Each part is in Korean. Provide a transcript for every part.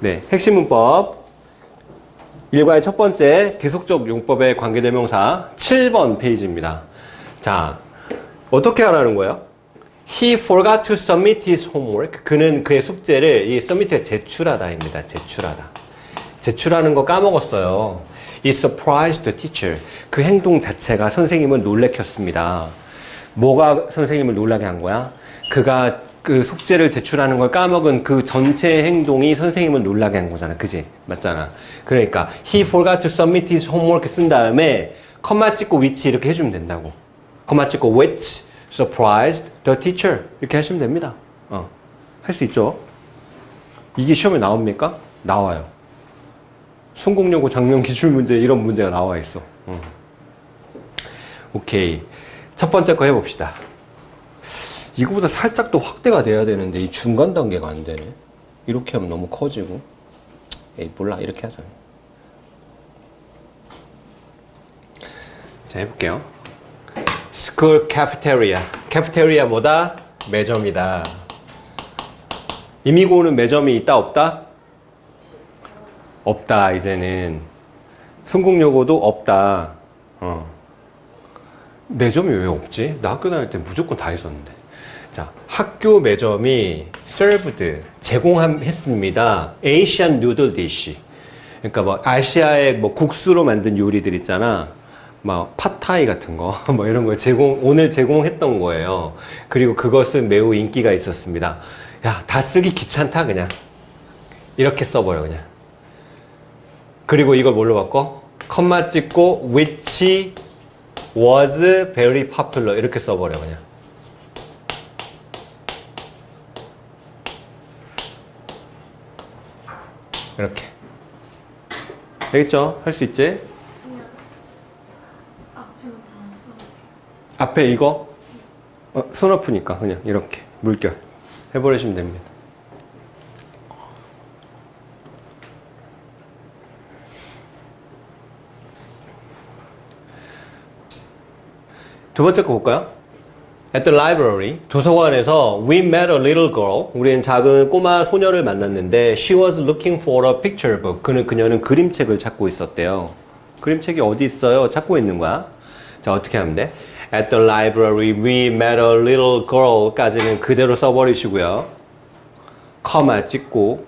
네, 핵심 문법. 일과의 첫 번째 계속적 용법의 관계대명사 7번 페이지입니다. 자, 어떻게 하라는 거예요? He forgot to submit his homework. 그는 그의 숙제를 이 submit에 제출하다입니다. 제출하다. 제출하는 거 까먹었어요. It surprised the teacher. 그 행동 자체가 선생님을 놀래켰습니다. 뭐가 선생님을 놀라게 한 거야? 그가 그 숙제를 제출하는 걸 까먹은 그 전체 행동이 선생님을 놀라게 한 거잖아. 그지? 맞잖아. 그러니까 he forgot to submit his homework 쓴 다음에 컴마 찍고 which 이렇게 해주면 된다고. 컴마 찍고 which surprised the teacher 이렇게 하시면 됩니다. 할 수 있죠? 이게 시험에 나옵니까? 나와요. 성공여고 작년 기출문제 이런 문제가 나와 있어. 오케이. 첫 번째 거 해봅시다. 이거보다 살짝 더 확대가 돼야 되는데 이 중간 단계가 안 되네. 이렇게 하면 너무 커지고. 에이 몰라 이렇게 하자. 자 해볼게요. School cafeteria. cafeteria 뭐다? 매점이다. 이미고는 매점이 있다 없다? 없다 이제는. 성공여고도 없다. 매점이 왜 없지? 나 학교 다닐 때 무조건 다 있었는데. 자, 학교 매점이 served, 제공했습니다. Asian noodle dish. 그러니까 뭐 아시아의 뭐 국수로 만든 요리들 있잖아. 막 팟타이 같은 거, 뭐 이런 거 오늘 제공했던 거예요. 그리고 그것은 매우 인기가 있었습니다. 야, 다 쓰기 귀찮다 그냥. 이렇게 써버려 그냥. 그리고 이걸 뭘로 바꿔? 컴마 찍고 which was very popular 이렇게 써버려 그냥. 이렇게. 되겠죠? 할 수 있지? 앞에 이거? 손 아프니까 그냥 이렇게 물결 해버리시면 됩니다. 두 번째 거 볼까요? At the library, 도서관에서 we met a little girl. 우리는 작은 꼬마 소녀를 만났는데 she was looking for a picture book. 그녀는 그림책을 찾고 있었대요. 그림책이 어디 있어요? 찾고 있는 거야. 자, 어떻게 하면 돼? At the library, we met a little girl 까지는 그대로 써버리시고요. 커마 찍고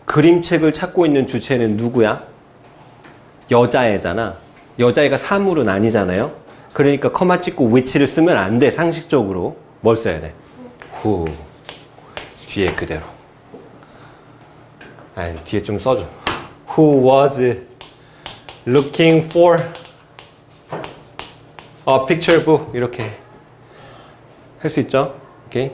그림책을 찾고 있는 주체는 누구야? 여자애잖아. 여자애가 사물은 아니잖아요. 그러니까 커마 찍고 which를 쓰면 안 돼. 상식적으로 뭘 써야 돼? who 뒤에 그대로. 아니 뒤에 좀 써줘. Who was looking for a picture book 이렇게 할 수 있죠? 오케이.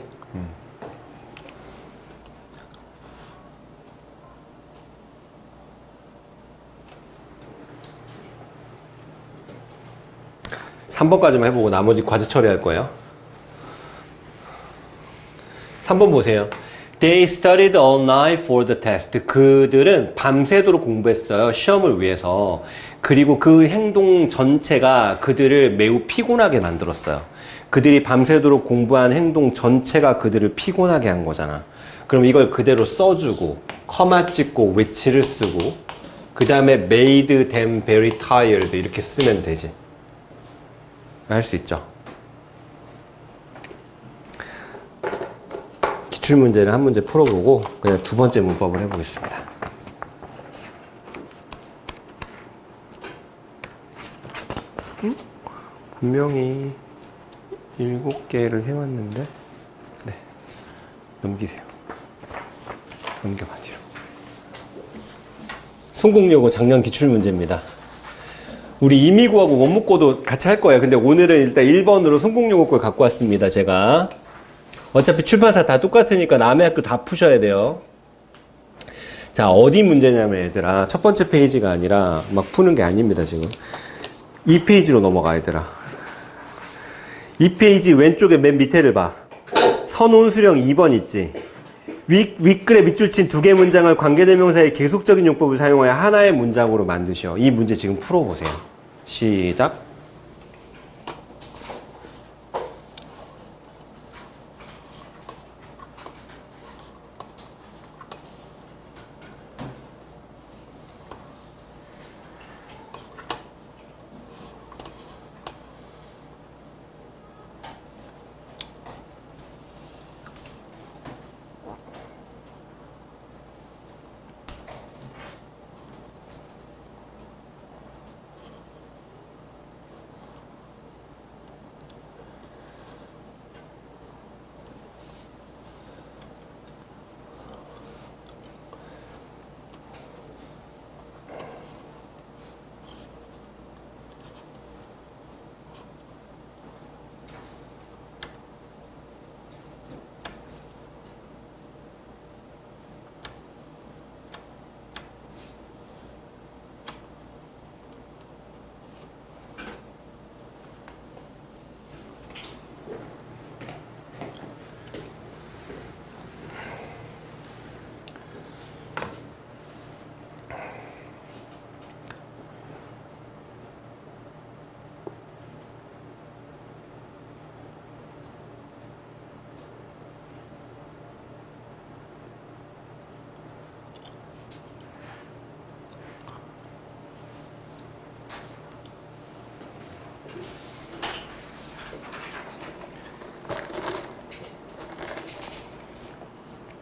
3번까지만 해보고 나머지 과제 처리할 거예요. 3번 보세요. They studied all night for the test. 그들은 밤새도록 공부했어요. 시험을 위해서. 그리고 그 행동 전체가 그들을 매우 피곤하게 만들었어요. 그들이 밤새도록 공부한 행동 전체가 그들을 피곤하게 한 거잖아. 그럼 이걸 그대로 써주고 커마 찍고 which를 쓰고 그 다음에 made them very tired 이렇게 쓰면 되지. 할 수 있죠. 기출문제를 한 문제 풀어보고 그냥 두 번째 문법을 해보겠습니다. 분명히 7개를 해왔는데 네, 넘기세요. 넘겨봐 뒤로. 성공여고 작년 기출문제입니다. 우리 이미고하고 원무고도 같이 할 거예요. 근데 오늘은 일단 1번으로 성공여고 걸 갖고 왔습니다. 제가 어차피 출판사 다 똑같으니까 남의 학교 다 푸셔야 돼요. 자, 어디 문제냐면 얘들아 첫 번째 페이지가 아니라 막 푸는 게 아닙니다. 지금 2페이지로 넘어가 얘들아. 2페이지 왼쪽에 맨 밑에를 봐. 선온수령 2번 있지. 윗글에 밑줄 친 두 개 문장을 관계대명사의 계속적인 용법을 사용하여 하나의 문장으로 만드셔. 이 문제 지금 풀어보세요. 시작.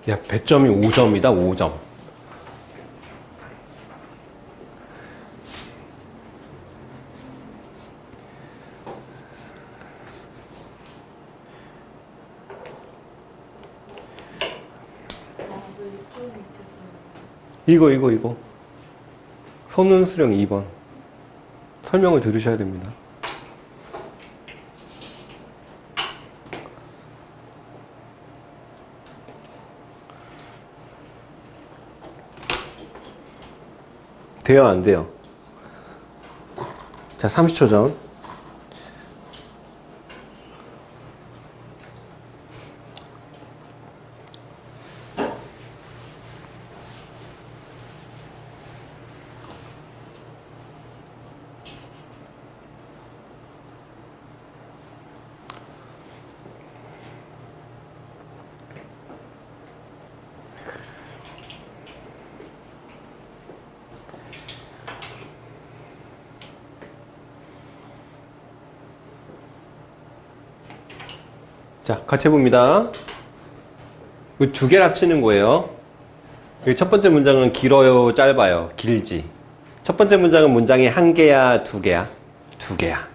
야, 배점이 5점이다, 5점. 이거. 선운 수령 2번. 설명을 들으셔야 됩니다. 돼요, 안 돼요? 자, 30초 전. 자, 같이 해봅니다. 두 개를 합치는 거예요. 첫 번째 문장은 길어요, 짧아요? 길지. 첫 번째 문장은 문장이 한 개야, 두 개야? 두 개야.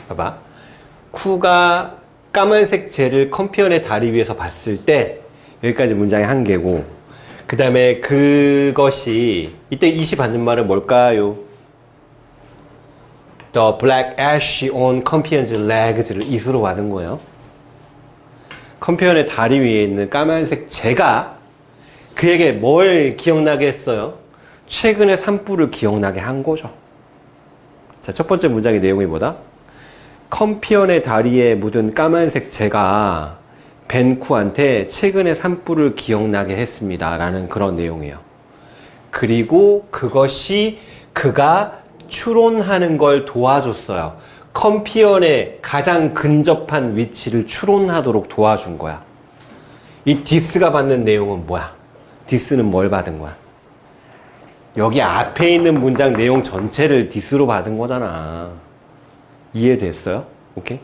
봐봐. 쿠가 까만색 젤을 컴피언의 다리 위에서 봤을 때 여기까지 문장이 한 개고, 그 다음에 그것이 이때 이시 받는 말은 뭘까요? The black ash on Compion's legs를 이수로 받은 거예요. 컴피언의 다리 위에 있는 까만색 재가 그에게 뭘 기억나게 했어요? 최근의 산불을 기억나게 한 거죠. 자, 첫 번째 문장의 내용이 뭐다? 컴피언의 다리에 묻은 까만색 재가 벤쿠한테 최근의 산불을 기억나게 했습니다. 라는 그런 내용이에요. 그리고 그것이 그가 추론하는 걸 도와줬어요. 컴피언의 가장 근접한 위치를 추론하도록 도와준 거야. 이 디스가 받는 내용은 뭐야? 디스는 뭘 받은 거야? 여기 앞에 있는 문장 내용 전체를 디스로 받은 거잖아. 이해됐어요? 오케이?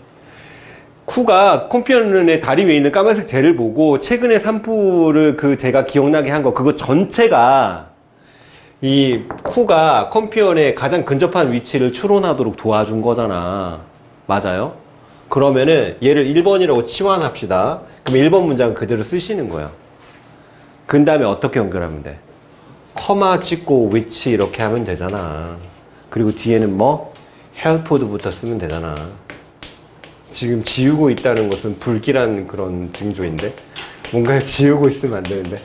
쿠가 컴피언의 다리 위에 있는 까만색 젤을 보고 최근의 산불을 그 제가 기억나게 한 거, 그거 전체가 이 쿠가 컴피언의 가장 근접한 위치를 추론하도록 도와준 거잖아. 맞아요? 그러면은 얘를 1번이라고 치환합시다. 그럼 1번 문장 그대로 쓰시는 거야. 그 다음에 어떻게 연결하면 돼? 커마 찍고 which 이렇게 하면 되잖아. 그리고 뒤에는 뭐? helped부터 쓰면 되잖아. 지금 지우고 있다는 것은 불길한 그런 징조인데 뭔가를 지우고 있으면 안 되는데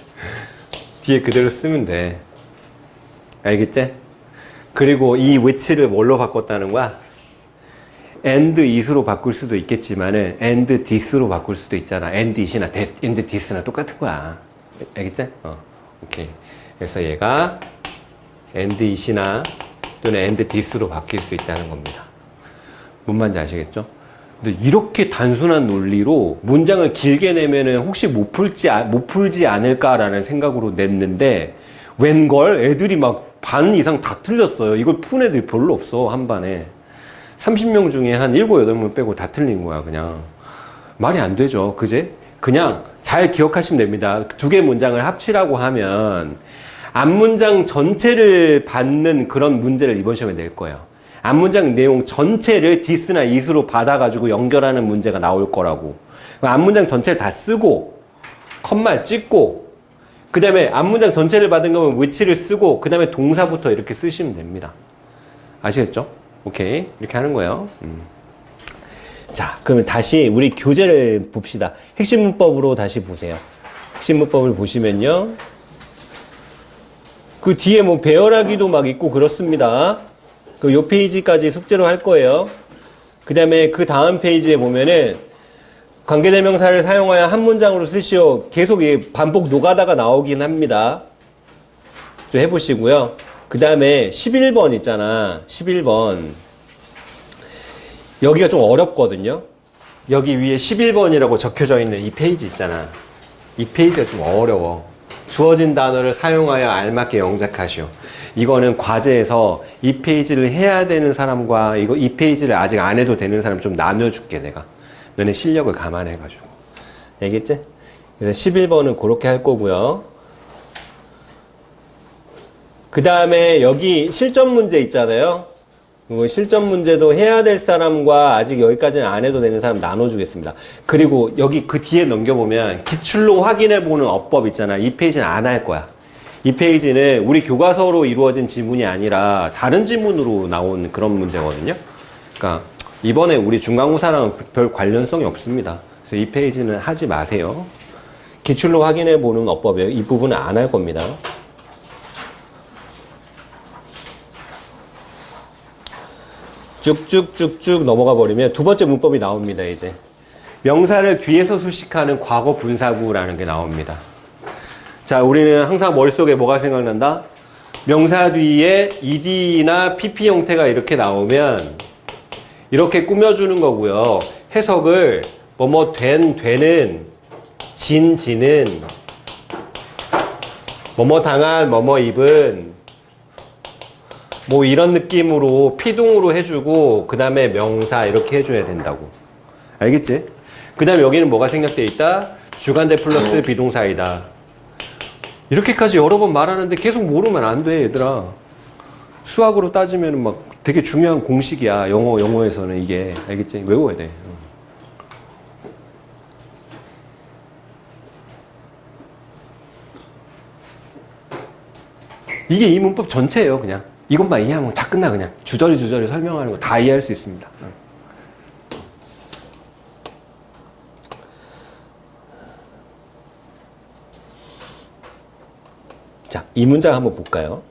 뒤에 그대로 쓰면 돼. 알겠지? 그리고 이 which를 뭘로 바꿨다는 거야? and is로 바꿀 수도 있겠지만은 and this로 바꿀 수도 있잖아. and it이나 and this나 똑같은 거야. 알겠지? 오케이. 그래서 얘가 and it이나 또는 and this로 바뀔 수 있다는 겁니다. 뭔 말인지 아시겠죠? 근데 이렇게 단순한 논리로 문장을 길게 내면은 혹시 못 풀지 않을까라는 생각으로 냈는데 웬걸 애들이 막 반 이상 다 틀렸어요. 이걸 푼 애들이 별로 없어, 한 반에. 30명 중에 한 7, 8명 빼고 다 틀린 거야, 그냥. 말이 안 되죠. 그제? 그냥 잘 기억하시면 됩니다. 두 개 문장을 합치라고 하면 앞문장 전체를 받는 그런 문제를 이번 시험에 낼 거예요. 앞문장 내용 전체를 this나 is로 받아가지고 연결하는 문제가 나올 거라고. 앞문장 전체를 다 쓰고, 컴마 찍고, 그 다음에 앞문장 전체를 받은 거면 which를 쓰고, 그 다음에 동사부터 이렇게 쓰시면 됩니다. 아시겠죠? 오케이. 이렇게 하는 거예요. 자, 그러면 다시 우리 교재를 봅시다. 핵심 문법으로 다시 보세요. 핵심 문법을 보시면요. 그 뒤에 뭐 배열하기도 막 있고 그렇습니다. 그 요 페이지까지 숙제로 할 거예요. 그 다음에 그 다음 페이지에 보면은 관계대명사를 사용하여 한 문장으로 쓰시오. 계속 반복 노가다가 나오긴 합니다. 좀 해보시고요. 그 다음에 11번 있잖아. 11번. 여기가 좀 어렵거든요. 여기 위에 11번이라고 적혀져 있는 이 페이지 있잖아. 이 페이지가 좀 어려워. 주어진 단어를 사용하여 알맞게 영작하시오. 이거는 과제에서 이 페이지를 해야 되는 사람과 이 페이지를 아직 안 해도 되는 사람 좀 나눠줄게, 내가. 너네 실력을 감안해가지고. 알겠지? 그래서 11번은 그렇게 할 거고요. 그 다음에 여기 실전 문제 있잖아요. 실전 문제도 해야 될 사람과 아직 여기까지는 안 해도 되는 사람 나눠주겠습니다. 그리고 여기 그 뒤에 넘겨보면 기출로 확인해보는 어법 있잖아. 이 페이지는 안 할 거야. 이 페이지는 우리 교과서로 이루어진 지문이 아니라 다른 지문으로 나온 그런 문제거든요. 그러니까 이번에 우리 중간고사랑 별 관련성이 없습니다. 그래서 이 페이지는 하지 마세요. 기출로 확인해보는 어법이에요. 이 부분은 안 할 겁니다. 쭉쭉쭉쭉 넘어가 버리면 두 번째 문법이 나옵니다. 이제 명사를 뒤에서 수식하는 과거 분사구라는 게 나옵니다. 자, 우리는 항상 머릿속에 뭐가 생각난다? 명사 뒤에 ed나 pp 형태가 이렇게 나오면 이렇게 꾸며주는 거고요. 해석을 뭐뭐 되는, 지는, 뭐뭐 당한, 뭐뭐 입은 뭐 이런 느낌으로 피동으로 해주고 그 다음에 명사 이렇게 해줘야 된다고. 알겠지? 그 다음에 여기는 뭐가 생략되어 있다? 주관대 플러스 비동사이다. 이렇게까지 여러 번 말하는데 계속 모르면 안 돼, 얘들아. 수학으로 따지면 막 되게 중요한 공식이야. 영어에서는 이게. 알겠지? 외워야 돼. 이게 이 문법 전체예요, 그냥. 이것만 이해하면 다 끝나, 그냥. 주저리 설명하는 거 다 이해할 수 있습니다. 자, 이 문장 한번 볼까요?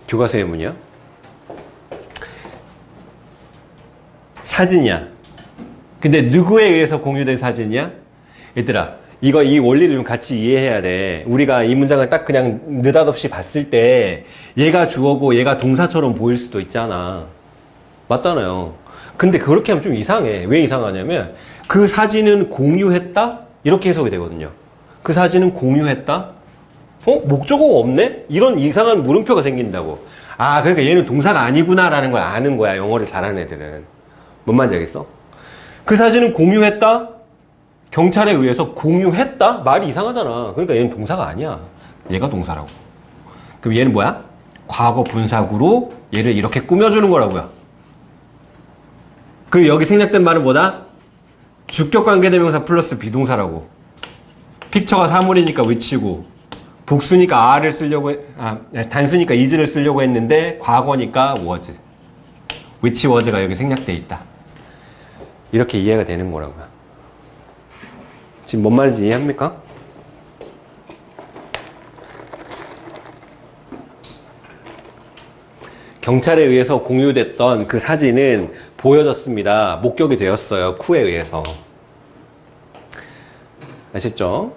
교과서 예문이요. 사진이야. 근데 누구에 의해서 공유된 사진이야? 얘들아, 이 원리를 좀 같이 이해해야 돼. 우리가 이 문장을 딱 그냥 느닷없이 봤을 때 얘가 주어고 얘가 동사처럼 보일 수도 있잖아. 맞잖아요. 근데 그렇게 하면 좀 이상해. 왜 이상하냐면 그 사진은 공유했다? 이렇게 해석이 되거든요. 그 사진은 공유했다? 목적어가 없네? 이런 이상한 물음표가 생긴다고. 아, 그러니까 얘는 동사가 아니구나 라는 걸 아는 거야. 영어를 잘하는 애들은. 뭔 말인지 알겠어? 그 사진은 공유했다? 경찰에 의해서 공유했다? 말이 이상하잖아. 그러니까 얘는 동사가 아니야. 얘가 동사라고. 그럼 얘는 뭐야? 과거 분사구로 얘를 이렇게 꾸며주는 거라고요. 그리고 여기 생략된 말은 뭐다? 주격 관계대명사 플러스 비동사라고. 픽처가 사물이니까 which고, 복수니까 are를 쓰려고 단수니까 is를 쓰려고 했는데 과거니까 was. which was가 여기 생략돼 있다. 이렇게 이해가 되는 거라고요. 지금 뭔 말인지 이해합니까? 경찰에 의해서 공유됐던 그 사진은 보여졌습니다. 목격이 되었어요. 쿠에 의해서. 아셨죠?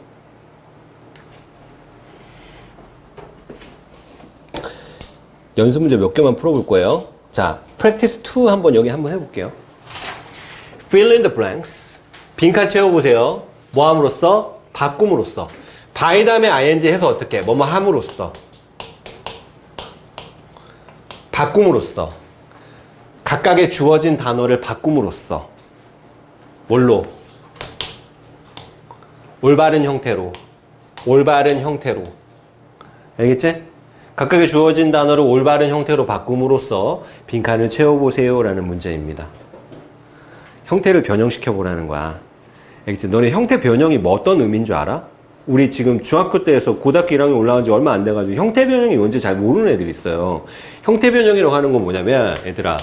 연습 문제 몇 개만 풀어볼 거예요. 자, practice 2 한번 여기 한번 해볼게요. fill in the blanks. 빈칸 채워보세요. 뭐 함으로써? 바꿈으로써. by 다음에 ing 해서 어떻게? 뭐뭐 함으로써. 바꿈으로써. 각각의 주어진 단어를 바꿈으로써. 뭘로? 올바른 형태로. 올바른 형태로. 알겠지? 각각의 주어진 단어를 올바른 형태로 바꿈으로써 빈칸을 채워보세요 라는 문제입니다. 형태를 변형시켜 보라는 거야. 알겠지? 너네 형태 변형이 뭐 어떤 의미인 줄 알아? 우리 지금 중학교 때에서 고등학교 1학년 올라간 지 얼마 안 돼가지고 형태 변형이 뭔지 잘 모르는 애들이 있어요. 형태 변형이라고 하는 건 뭐냐면, 얘들아,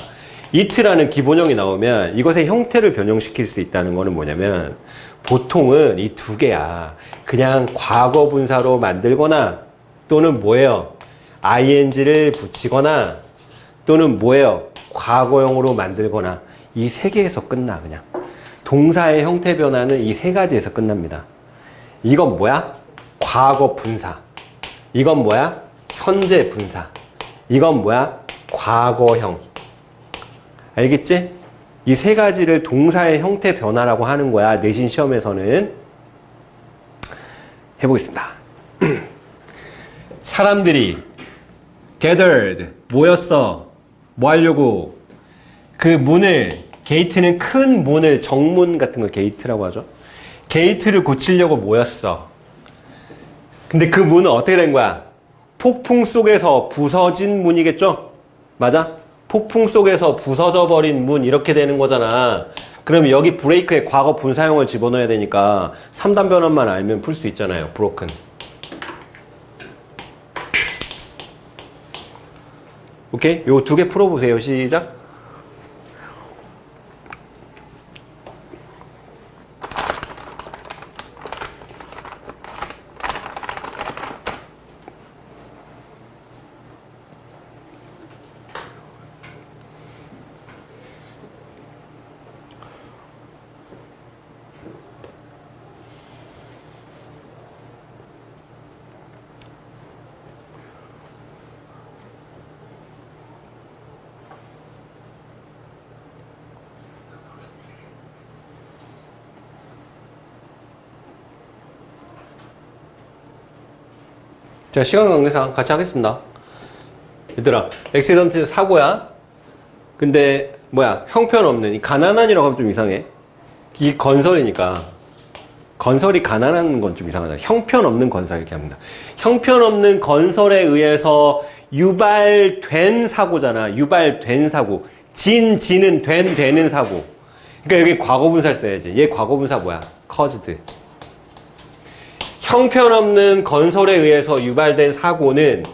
it라는 기본형이 나오면 이것의 형태를 변형시킬 수 있다는 거는 뭐냐면, 보통은 이 두 개야. 그냥 과거 분사로 만들거나, 또는 뭐예요? ing를 붙이거나, 또는 뭐예요? 과거형으로 만들거나, 이 세 개에서 끝나, 그냥. 동사의 형태 변화는 이 세 가지에서 끝납니다. 이건 뭐야? 과거 분사. 이건 뭐야? 현재 분사. 이건 뭐야? 과거형. 알겠지? 이 세 가지를 동사의 형태 변화라고 하는 거야. 내신 시험에서는. 해보겠습니다. 사람들이 gathered, 모였어. 뭐 하려고? 그 문을 게이트는 큰 문을, 정문 같은 걸 게이트라고 하죠. 게이트를 고치려고 모였어. 근데 그 문은 어떻게 된 거야? 폭풍 속에서 부서진 문이겠죠? 맞아? 폭풍 속에서 부서져 버린 문, 이렇게 되는 거잖아. 그럼 여기 브레이크에 과거 분사형을 집어넣어야 되니까 3단 변환만 알면 풀 수 있잖아요. broken. 오케이? 요 두 개 풀어보세요. 시작. 자, 시간 관계상 같이 하겠습니다. 얘들아, 액시던트 사고야. 근데 뭐야, 형편없는, 이 가난한이라고 하면 좀 이상해. 이 건설이니까 건설이 가난한 건 좀 이상하다. 형편없는 건설, 이렇게 합니다. 형편없는 건설에 의해서 유발된 사고잖아. 유발된 사고. 진은 되는 사고. 그러니까 여기 과거분사를 써야지. 얘 과거분사 뭐야? caused. 형편없는 건설에 의해서 유발된 사고는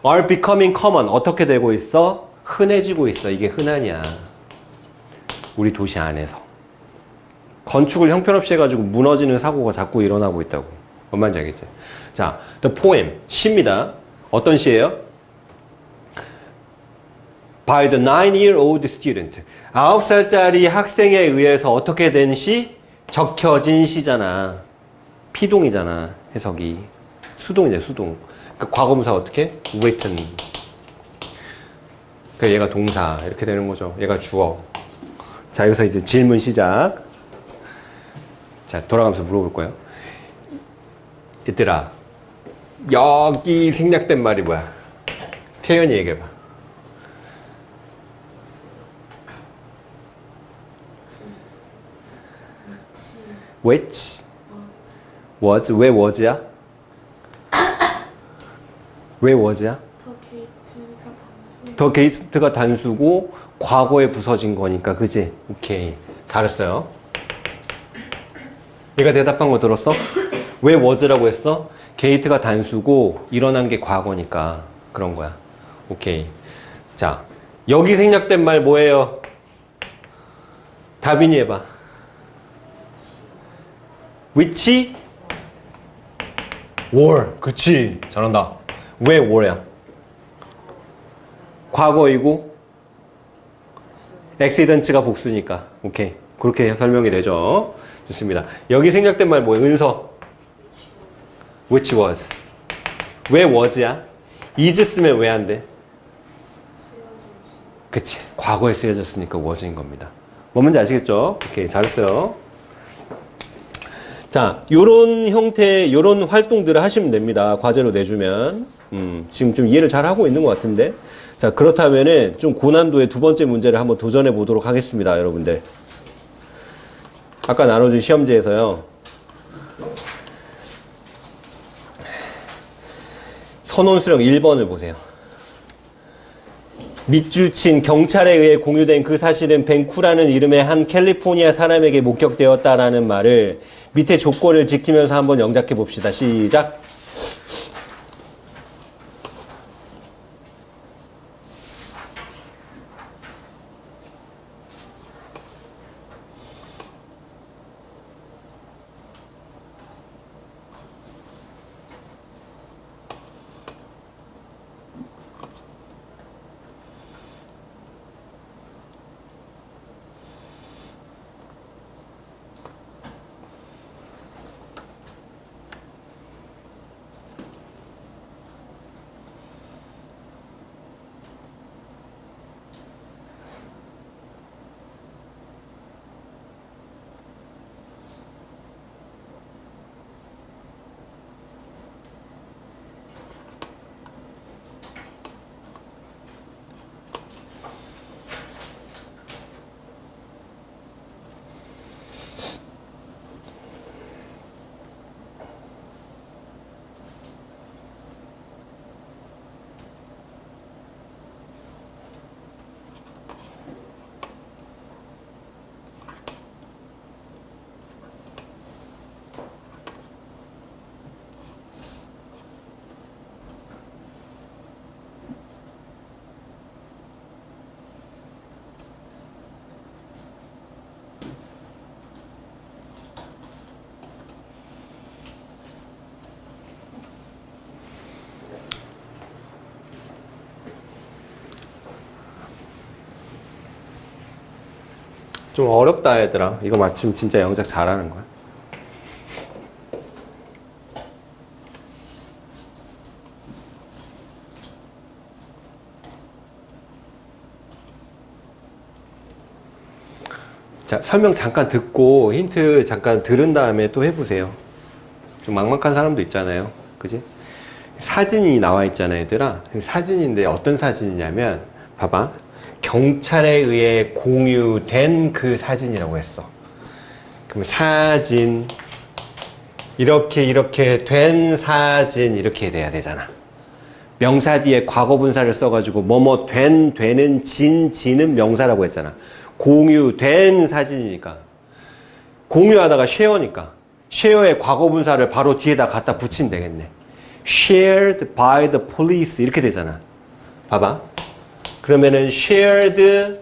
are becoming common. 어떻게 되고 있어? 흔해지고 있어. 이게 흔하냐. 우리 도시 안에서. 건축을 형편없이 해가지고 무너지는 사고가 자꾸 일어나고 있다고. 뭔 말인지 알겠지? 자, the poem. 시입니다. 어떤 시예요? By the 9-year-old student. 9살짜리 학생에 의해서 어떻게 된 시? 적혀진 시잖아. 피동이잖아. 해석이. 수동이네, 수동. 그러니까 과거분사 어떻게? written. 그러니까 얘가 동사. 이렇게 되는 거죠. 얘가 주어. 자, 여기서 이제 질문 시작. 자, 돌아가면서 물어볼 거예요. 얘들아, 여기 생략된 말이 뭐야? 태연이 얘기해봐. which? was? 왜 was야? 왜 was야? 더 게이트가 단수고 과거에 부서진 거니까, 그지? 오케이, 잘했어요. 얘가 대답한 거 들었어? 왜 was라고 했어? 게이트가 단수고 일어난 게 과거니까 그런 거야. 오케이. 자, 여기 생략된 말 뭐예요? 다빈이 해봐. which? war. 그치, 잘한다. 왜 war야? 과거이고 accidents가 복수니까. 오케이, 그렇게 설명이 되죠. 좋습니다. 여기 생략된 말 뭐예요? 은서. which was. 왜 was야? is 쓰면 왜 안 돼? 그치, 과거에 쓰여졌으니까 was인 겁니다. 뭔지 아시겠죠? 오케이, 잘했어요. 자, 요런 형태, 요런 활동들을 하시면 됩니다. 과제로 내주면. 지금 좀 이해를 잘 하고 있는 것 같은데. 자, 그렇다면은 좀 고난도의 두 번째 문제를 한번 도전해 보도록 하겠습니다, 여러분들. 아까 나눠준 시험지에서요. 선원 수령 1번을 보세요. 밑줄 친 경찰에 의해 공유된 그 사실은 벤쿠라는 이름의 한 캘리포니아 사람에게 목격되었다라는 말을 밑에 조건을 지키면서 한번 영작해 봅시다. 시작. 좀 어렵다 얘들아. 이거 맞추면 진짜 영작 잘하는 거야. 자, 설명 잠깐 듣고 힌트 잠깐 들은 다음에 또 해보세요. 좀 막막한 사람도 있잖아요. 그지? 사진이 나와 있잖아, 얘들아. 사진인데 어떤 사진이냐면, 봐봐. 경찰에 의해 공유된 그 사진이라고 했어. 그럼 사진, 이렇게 된 사진, 이렇게 돼야 되잖아. 명사 뒤에 과거분사를 써가지고, 뭐뭐 되는 지는 명사라고 했잖아. 공유된 사진이니까. 공유하다가 쉐어니까. 쉐어의 과거분사를 바로 뒤에다 갖다 붙이면 되겠네. shared by the police 이렇게 되잖아. 봐봐. 그러면은 shared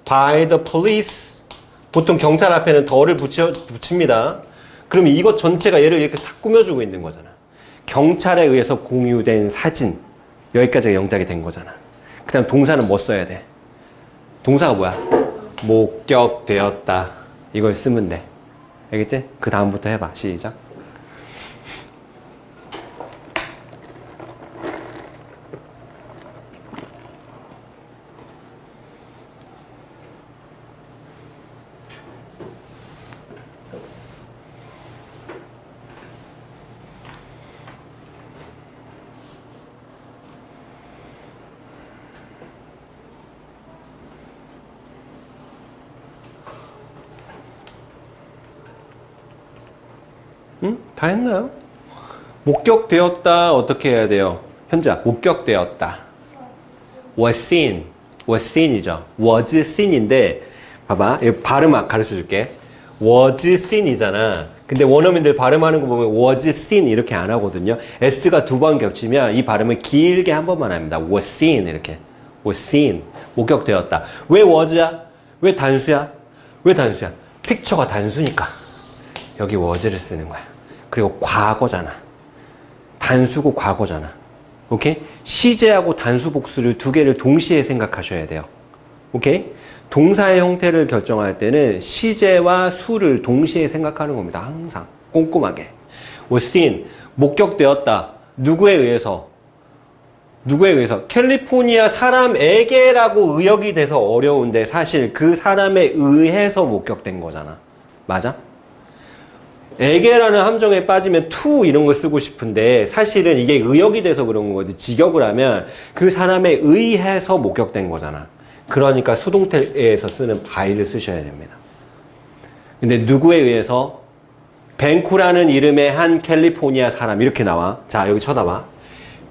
by the police 보통 경찰 앞에는 더를 붙입니다. 그럼 이것 전체가 얘를 이렇게 싹 꾸며주고 있는 거잖아. 경찰에 의해서 공유된 사진 여기까지가 영작이 된 거잖아. 그 다음 동사는 뭐 써야 돼? 동사가 뭐야? 목격되었다. 이걸 쓰면 돼. 알겠지? 그 다음부터 해봐. 시작. 응? 다 했나요? 목격되었다 어떻게 해야 돼요? 현자 목격되었다. was seen. was seen이죠. was seen인데 봐봐. 이거 발음 가르쳐 줄게. was seen이잖아. 근데 원어민들 발음하는 거 보면 was seen 이렇게 안 하거든요. s가 두 번 겹치면 이 발음을 길게 한 번만 합니다. was seen 이렇게. was seen. 목격되었다. 왜 was야? 왜 단수야? 왜 단수야? 픽처가 단수니까. 여기 was를 쓰는 거야. 그리고 과거잖아. 단수고 과거잖아. 오케이? 시제하고 단수 복수를 두 개를 동시에 생각하셔야 돼요. 오케이? 동사의 형태를 결정할 때는 시제와 수를 동시에 생각하는 겁니다. 항상. 꼼꼼하게. was seen. 목격되었다. 누구에 의해서? 누구에 의해서? 캘리포니아 사람에게라고 의역이 돼서 어려운데 사실 그 사람에 의해서 목격된 거잖아. 맞아? 에게라는 함정에 빠지면 to 이런 걸 쓰고 싶은데 사실은 이게 의역이 돼서 그런 거지. 직역을 하면 그 사람에 의해서 목격된 거잖아. 그러니까 수동태에서 쓰는 by를 쓰셔야 됩니다. 근데 누구에 의해서? 벤쿠라는 이름의 한 캘리포니아 사람 이렇게 나와. 자, 여기 쳐다봐.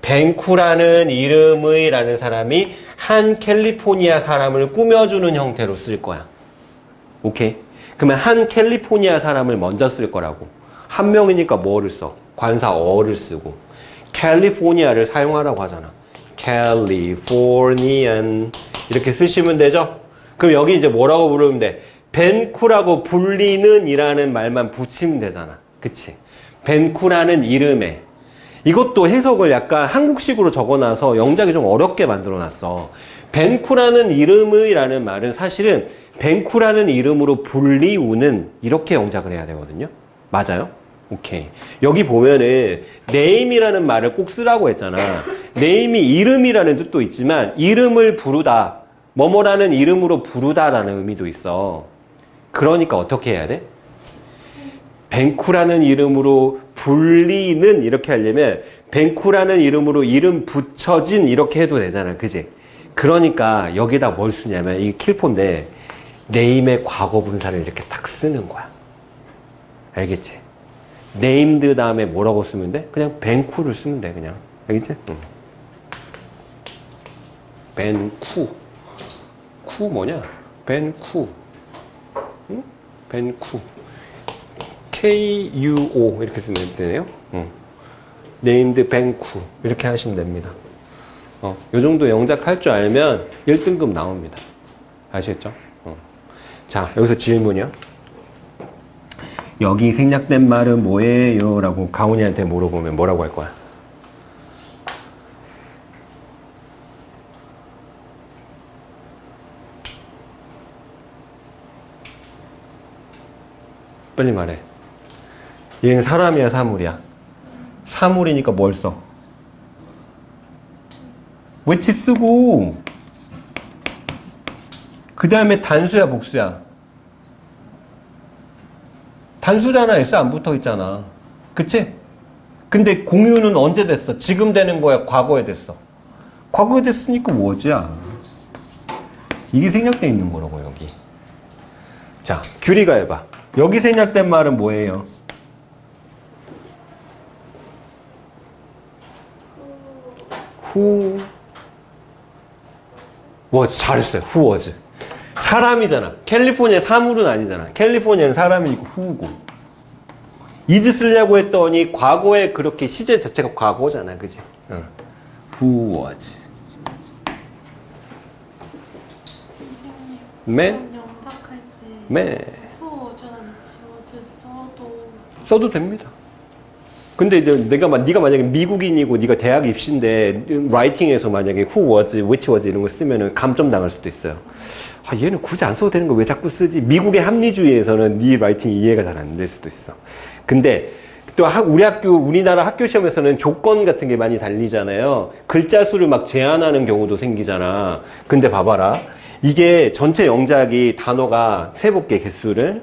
벤쿠라는 이름의 라는 사람이 한 캘리포니아 사람을 꾸며주는 형태로 쓸 거야. 오케이? 그러면 한 캘리포니아 사람을 먼저 쓸 거라고. 한 명이니까 뭐를 써? 관사 어를 쓰고. 캘리포니아를 사용하라고 하잖아. Californian 이렇게 쓰시면 되죠? 그럼 여기 이제 뭐라고 부르면 돼? 벤쿠라고 불리는 이라는 말만 붙이면 되잖아. 그치? 벤쿠라는 이름에. 이것도 해석을 약간 한국식으로 적어놔서 영작이 좀 어렵게 만들어놨어. 벤쿠라는 이름의 라는 말은 사실은 벤쿠라는 이름으로 불리우는 이렇게 영작을 해야 되거든요. 맞아요? 오케이. 여기 보면은 name이라는 말을 꼭 쓰라고 했잖아. name이 이름이라는 뜻도 있지만 이름을 부르다, 뭐뭐라는 이름으로 부르다라는 의미도 있어. 그러니까 어떻게 해야 돼? 벤쿠라는 이름으로 불리는 이렇게 하려면 벤쿠라는 이름으로 이름 붙여진 이렇게 해도 되잖아. 그지? 그러니까 여기다 뭘 쓰냐면 이게 킬포인데 name의 과거 분사를 이렇게 딱 쓰는 거야. 알겠지? named 다음에 뭐라고 쓰면 돼? 그냥 벤쿠를 쓰면 돼. 그냥. 알겠지? 응. 벤쿠. 쿠 뭐냐? 벤쿠. 응? 벤쿠. KUO 이렇게 쓰면 되네요. named 벤쿠 이렇게 하시면 됩니다. 요 정도 영작 할 줄 알면 1등급 나옵니다. 아시겠죠? 자, 여기서 질문이요. 여기 생략된 말은 뭐예요? 라고 가온이한테 물어보면 뭐라고 할 거야? 빨리 말해. 얘는 사람이야, 사물이야? 사물이니까 뭘 써? which 쓰고 그 다음에 단수야, 복수야? 단수잖아. S 안 붙어 있잖아. 그치? 근데 공유는 언제 됐어? 지금 되는 거야? 과거에 됐어? 과거에 됐으니까 was야. 이게 생략돼 있는 거라고, 여기. 자, 규리가 해봐. 여기 생략된 말은 뭐예요? who was. 잘했어요. who was. 사람이잖아. 캘리포니아 사물은 아니잖아. 캘리포니아는 사람이니까 who고. is 쓰려고 했더니 과거에 그렇게 시제 자체가 과거잖아. 그지? 응. who was. 맨? 영작할 때 맨. 후워즈나 미치워즈 써도 됩니다. 근데 이제 네가 만약에 미국인이고 네가 대학 입시인데 라이팅에서 만약에 who was, which was 이런 거 쓰면은 감점 당할 수도 있어요. 아, 얘는 굳이 안 써도 되는 거 왜 자꾸 쓰지? 미국의 합리주의에서는 네 라이팅이 이해가 잘 안 될 수도 있어. 근데 또 우리나라 학교 시험에서는 조건 같은 게 많이 달리잖아요. 글자 수를 막 제한하는 경우도 생기잖아. 근데 봐봐라. 이게 전체 영작이 단어가 세볼게 개수를.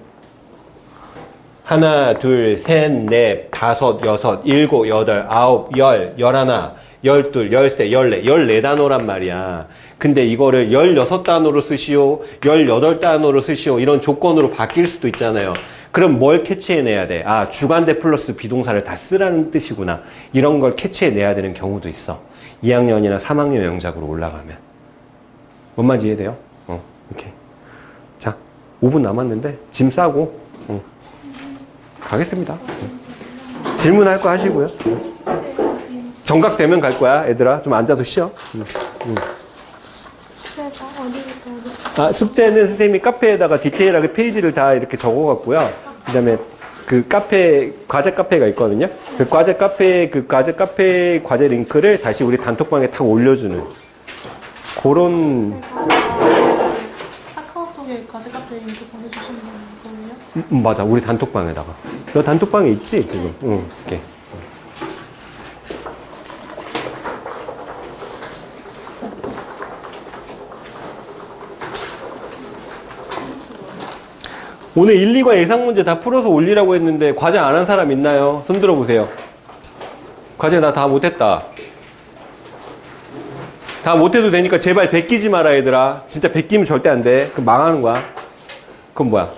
하나, 둘, 셋, 넷, 다섯, 여섯, 일곱, 여덟, 아홉, 열, 열하나, 열둘, 열세, 열네, 14단어란 말이야. 근데 이거를 16단어로 쓰시오, 18단어로 쓰시오, 이런 조건으로 바뀔 수도 있잖아요. 그럼 뭘 캐치해내야 돼? 아, 주관대 플러스 비동사를 다 쓰라는 뜻이구나. 이런 걸 캐치해내야 되는 경우도 있어. 2학년이나 3학년 영작으로 올라가면. 뭔 말인지 이해돼요? 이렇게. 자, 5분 남았는데 짐 싸고 가겠습니다. 질문할 거 하시고요. 정각 되면 갈 거야, 얘들아. 좀 앉아서 쉬어. 아, 숙제는 선생님이 카페에다가 디테일하게 페이지를 다 이렇게 적어갖고요. 그 다음에 그 과제 카페가 있거든요. 그 과제 카페 과제 링크를 다시 우리 단톡방에 탁 올려주는 그런. 카카오톡에 과제 카페 링크 보내주시면 거예요? 맞아. 우리 단톡방에다가. 너 단톡방에 있지, 지금? 응, 오케이. 오늘 1, 2과 예상 문제 다 풀어서 올리라고 했는데 과제 안 한 사람 있나요? 손 들어보세요. 과제 나 다 못했다. 다 못해도 되니까 제발 베끼지 마라, 얘들아. 진짜 베끼면 절대 안 돼. 그럼 망하는 거야. 그건 뭐야?